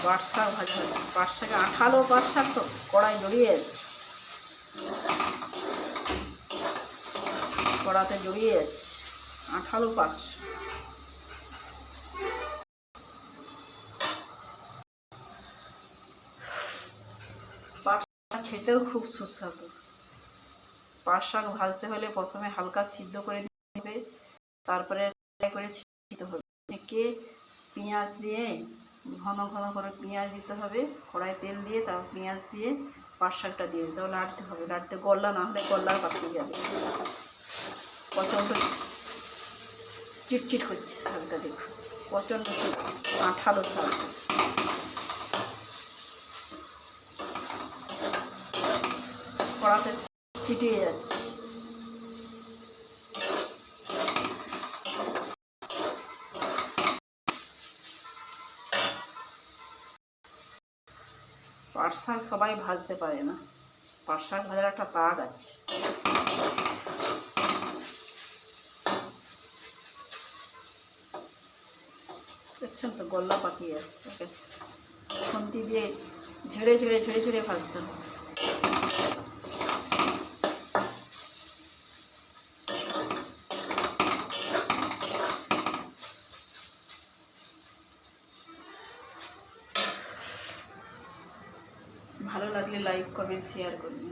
পাট শাক ভাজা হচ্ছে। পাট শাকে আঠালো পাট শাক তো কড়াই জড়িয়ে যাচ্ছে, কড়াতে জড়িয়ে যাচ্ছে আঠালো পাট শাক। পাট শাক খেতেও খুব সুস্বাদু। পাট শাক ভাজতে হলে প্রথমে হালকা সিদ্ধ করে দিতে হবে, তারপরে করে ছেঁকে হবে, ছেঁকে পেঁয়াজ দিয়ে ঘন ঘন করে পেঁয়াজ দিতে হবে, কড়াই তেল দিয়ে তারপর পেঁয়াজ দিয়ে পাট শাকটা দিয়ে দিতে হবে, নাড়তে হবে, নাড়তে গলা না হলে গলার পাকিয়ে যাবে। প্রচণ্ড চিটচিট করছে শাকটা, দেখুন প্রচণ্ড আঠালো শাকটা। কড়াতে চিটিয়ে যাচ্ছে। পাট শাক সবাই ভাজতে পারে না, পাট শাক ভাজার একটা তাগ আছে। দেখছেন তো গলা পাকিয়ে যাচ্ছে, ওকে খুন্তি দিয়ে ঝেড়ে ঝেড়ে ঝেড়ে ঝেড়ে ভাজতে হবে। ভালো লাগলে লাইক কমেন্ট শেয়ার করুন।